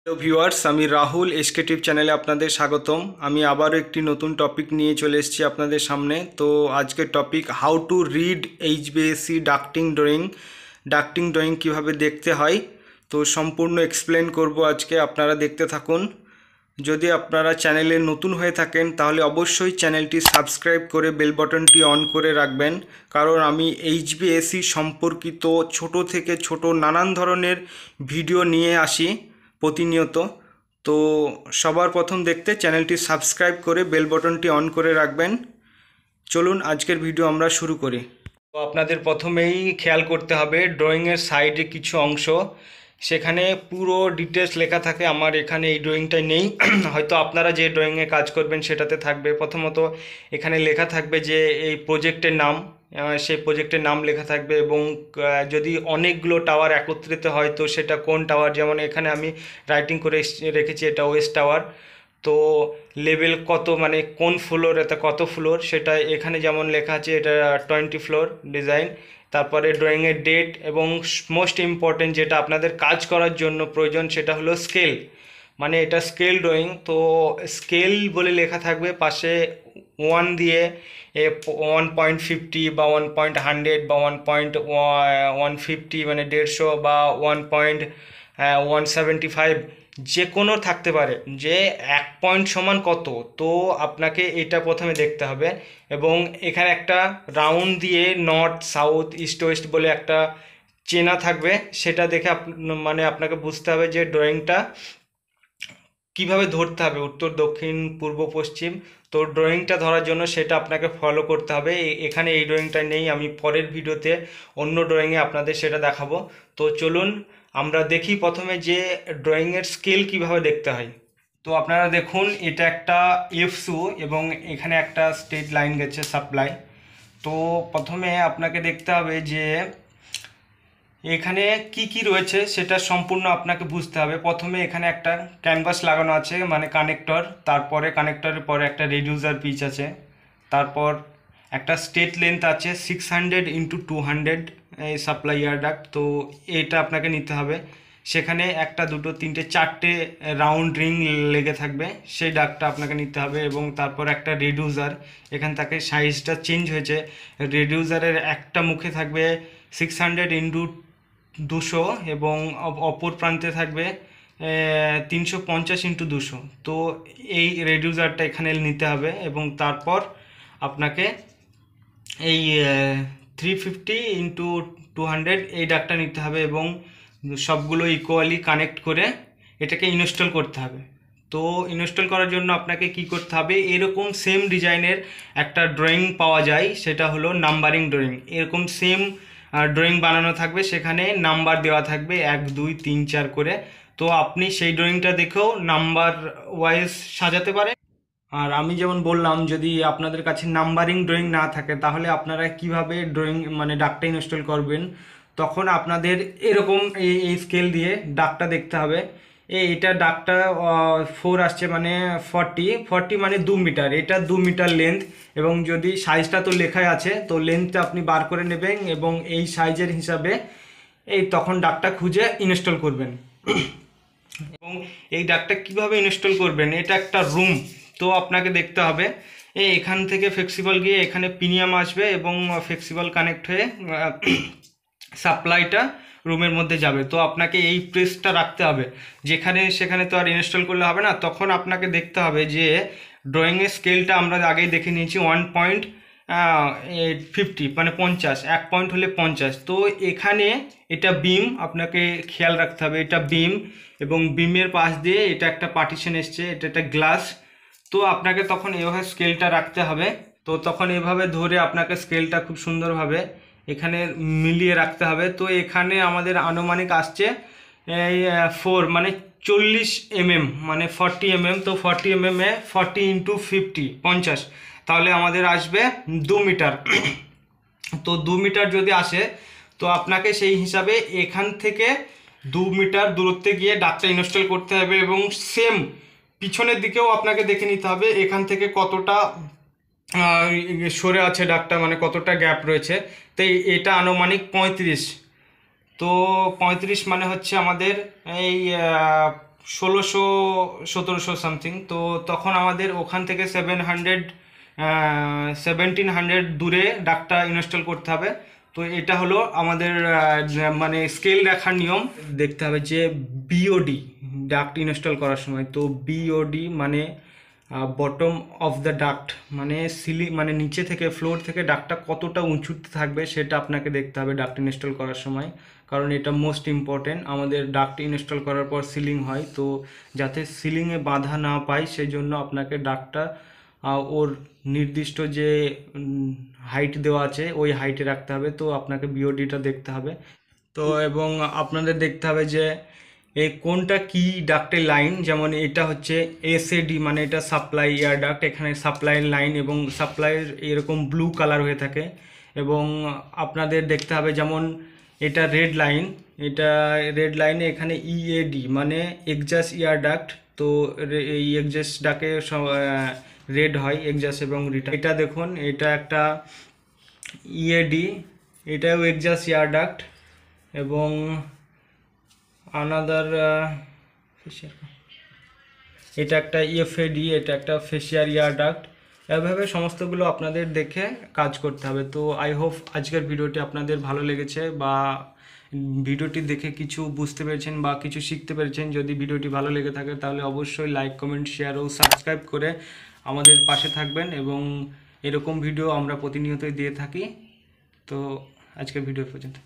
Hello viewers, আমি Rahul sktrips চ্যানেলে আপনাদের স্বাগতম। আমি আবারও একটি নতুন টপিক নিয়ে চলে এসেছি আপনাদের সামনে। তো আজকের topic how to read HVAC ducting drawing কীভাবে দেখতে হয়, তো সম্পূর্ণ এক্সপ্লেন করব আজকে। আপনারা দেখতে থাকুন। যদি আপনারা চ্যানেলে নতুন হয়ে থাকেন তাহলে অবশ্যই চ্যানেলটি সাবস্ক্রাইব করে বেল বাটনটি অন করে রাখবেন, কারণ আমি HVAC সম্পর্কিত ছোট থেকে ছোট নানান ধরনের ভিডিও নিয়ে আসি প্রতিনিয়ত। তো সবার প্রথম দেখতে চ্যানেলটি সাবস্ক্রাইব করে বেল বাটনটি অন করে রাখবেন। চলুন আজকের ভিডিও আমরা শুরু করি। তো আপনাদের প্রথমেই খেয়াল করতে হবে ড্রয়িংয়ের সাইডে কিছু অংশ, সেখানে পুরো ডিটেলস লেখা থাকে। আমার এখানে এই ড্রয়িংটাই নেই, হয়তো আপনারা যে ড্রয়িংয়ে কাজ করবেন সেটাতে থাকবে। প্রথমত এখানে লেখা থাকবে যে এই প্রজেক্টের নাম, সেই প্রজেক্টের নাম লেখা থাকবে, এবং যদি অনেকগুলো টাওয়ার একত্রিত হয় তো সেটা কোন টাওয়ার। যেমন এখানে আমি রাইটিং করে রেখেছি এটা ওয়েস্ট টাওয়ার। তো লেভেল কত, মানে কোন ফ্লোর, এটা কত ফ্লোর সেটা এখানে যেমন লেখা আছে, এটা 20 ফ্লোর ডিজাইন। তারপরে ড্রয়িংয়ের ডেট, এবং মোস্ট ইম্পর্টেন্ট যেটা আপনাদের কাজ করার জন্য প্রয়োজন সেটা হলো স্কেল, মানে এটা স্কেল ড্রয়িং। তো স্কেল বলে লেখা থাকবে পাশে 1 দিয়ে 1.50 বা 1.100 বা 1.150, মানে 150, বা 1.175, যে কোনো থাকতে পারে। যে 1 পয়েন্ট সমান কত, তো আপনাকে এটা প্রথমে দেখতে হবে। এবং এখানে একটা রাউন্ড দিয়ে নর্থ সাউথ ইস্ট ওয়েস্ট বলে একটা চেনা থাকবে, সেটা দেখে মানে আপনাকে বুঝতে হবে যে ড্রয়িংটা কিভাবে ধরতে হবে, উত্তর দক্ষিণ পূর্ব পশ্চিম। তো ড্রয়িংটা ধরার জন্য সেটা আপনাকে ফলো করতে হবে। এখানে এই ড্রয়িংটা নেই, আমি পরের ভিডিওতে অন্য ড্রয়িংয়ে আপনাদের সেটা দেখাবো। তো চলুন আমরা দেখি প্রথমে যে ড্রয়িংয়ের স্কেল কিভাবে দেখতে হয়। তো আপনারা দেখুন, এটা একটা এফসু এবং এখানে একটা স্ট্রেট লাইন গেছে সাপ্লাই। তো প্রথমে আপনাকে দেখতে হবে যে এখানে কি কি রয়েছে সেটা সম্পূর্ণ আপনাকে বুঝতে হবে। প্রথমে এখানে একটা ক্যানভাস লাগানো আছে, মানে কানেক্টর। তারপরে কানেক্টরের পরে একটা রেডিউসার পিচ আছে। তারপর একটা স্ট্রেট লেন্থ আছে 600x200 এই সাপ্লাই ইয়ার ডাক্ট। তো এটা আপনাকে নিতে হবে। সেখানে একটা দুটো তিনটে চারটে রাউন্ড রিং লেগে থাকবে, সেই ডাক্টটা আপনাকে নিতে হবে। এবং তারপর একটা রেডিউসার, এখান থেকে সাইজটা চেঞ্জ হয়েছে। রেডিউসারের একটা মুখে থাকবে 600x200, এবং অপর প্রান্তে থাকবে 350x200। তো এই রেডিউসারটা এখানে নিতে হবে। এবং তারপর আপনাকে এই 350x200 এই ডাক্টটা নিতে হবে, এবং সবগুলো ইকুয়ালি কানেক্ট করে এটাকে ইনস্টল করতে হবে। তো ইনস্টল করার জন্য আপনাকে কি করতে হবে, এরকম সেম ডিজাইনের একটা ড্রয়িং পাওয়া যায়, সেটা হলো নাম্বারিং ড্রয়িং। এরকম সেম ড্রয়িং বানানো থাকবে, সেখানে নাম্বার দেওয়া থাকবে 1 2 3 4 করে। তো আপনি সেই ড্রয়িংটা দেখেও নাম্বার ওয়াইজ সাজাতে পারেন। আর আমি যেমন বললাম, যদি আপনাদের কাছে নাম্বারিং ড্রয়িং না থাকে তাহলে আপনারা কিভাবে ড্রয়িং মানে ডাকটা ইনস্টল করবেন। তখন আপনাদের এরকম এই স্কেল দিয়ে ডাকটা দেখতে হবে। এটা ডাকটা 4 আসছে, মানে 40 মানে 2 মিটার, এটা 2 মিটার লেন্থ। এবং যদি সাইজটা তো লেখাই আছে, তো লেন্থটা আপনি বার করে নেবেন এবং এই সাইজের হিসাবে এই তখন ডাকটা খুঁজে ইনস্টল করবেন। এবং এই ডাকটা কিভাবে ইনস্টল করবেন, এটা একটা রুম। তো আপনাকে দেখতে হবে এখান থেকে ফ্লেক্সিবল গিয়ে এখানে পিনিয়াম আসবে, এবং ফ্লেক্সিবল কানেক্ট হয়ে সাপ্লাইটা রুমের মধ্যে যাবে। তো আপনাকে এই প্রেসটা রাখতে হবে, যেখানে সেখানে তো আর ইনস্টল করলে হবে না। তখন আপনাকে দেখতে হবে যে ড্রয়িংয়ের স্কেলটা আমরা আগেই দেখে নিয়েছি 1.50, মানে 50, 1 পয়েন্ট হলে 50। তো এখানে এটা বিম, আপনাকে খেয়াল রাখতে হবে এটা বিম, এবং বিমের পাশ দিয়ে এটা একটা পার্টিশন এসছে, এটা একটা গ্লাস। তো আপনাকে তখন এভাবে স্কেলটা রাখতে হবে। তো তখন এভাবে ধরে আপনাকে স্কেলটা খুব সুন্দরভাবে এখানে মিলিয়ে রাখতে হবে। তো এখানে আমাদের আনুমানিক আসছে এই 4, মানে 40 mm, মানে 40 mm। তো 40 mm 40x50, 50, তাহলে আমাদের আসবে 2 মিটার। তো 2 মিটার যদি আসে তো আপনাকে সেই হিসাবে এখান থেকে 2 মিটার দূরত্বে গিয়ে ডাকটা ইনস্টল করতে হবে। এবং সেম পিছনের দিকেও আপনাকে দেখে নিতে হবে এখান থেকে কতটা সরে আছে ডাকটা, মানে কতটা গ্যাপ রয়েছে। তো এটা আনুমানিক 35। তো 35 মানে হচ্ছে আমাদের এই 1600-1700 সামথিং। তো তখন আমাদের ওখান থেকে 1700 দূরে ডাকটা ইনস্টল করতে হবে। তো এটা হলো আমাদের মানে স্কেল রাখার নিয়ম। দেখতে হবে যে বিওডি ডাক্ট ইনস্টল করার সময়, তো বিওডি মানে বটম অফ দ্য ডাক্ট, মানে সিলিং মানে নিচে থেকে ফ্লোর থেকে ডাক্টটা কতটা উঁচুতে থাকবে সেটা আপনাকে দেখতে হবে ডাক্ট ইনস্টল করার সময়, কারণ এটা মোস্ট ইম্পর্টেন্ট। আমাদের ডাক্ট ইনস্টল করার পর সিলিং হয়, তো যাতে সিলিংয়ে বাধা না পায় সেই জন্য আপনাকে ডাক্টটা ওর নির্দিষ্ট যে হাইট দেওয়া আছে ওই হাইটে রাখতে হবে। তো আপনাকে বিওডিটা দেখতে হবে। তো এবং আপনাদের দেখতে হবে যে এই কোনটা কি ডাক্টের লাইন, যেমন এটা হচ্ছে এসএডি মানে এটা সাপ্লাই এয়ার ডাক্ট, এখানে সাপ্লাইয়ের লাইন এবং সাপ্লাইয়ের এরকম ব্লু কালার হয়ে থাকে। এবং আপনাদের দেখতে হবে যেমন এটা রেড লাইন, এটা রেড লাইনে এখানে ইএডি মানে এক্সাস এয়ার ডাক্ট। তো এই এক্সাস ডাকে রেড হয় এক্সাস এবং রিটার্ন। এটা দেখুন এটা একটা ইএডি, এটাও এক্সাস এয়ার ডাক্ট এবং আনাদার এটা একটা ইএফএডি, এটা একটা ফেসিয়ার ইয়ার ডাক্ট। এভাবে সমস্তগুলো আপনাদের দেখে কাজ করতে হবে। তো আই হোপ আজকের ভিডিওটি আপনাদের ভালো লেগেছে বা ভিডিওটি দেখে কিছু বুঝতে পেরেছেন বা কিছু শিখতে পেরেছেন। যদি ভিডিওটি ভালো লেগে থাকে তাহলে অবশ্যই লাইক, কমেন্ট, শেয়ার ও সাবস্ক্রাইব করে আমাদের পাশে থাকবেন। এবং এরকম ভিডিও আমরা প্রতিনিয়তই দিয়ে থাকি। তো আজকের ভিডিও পর্যন্ত।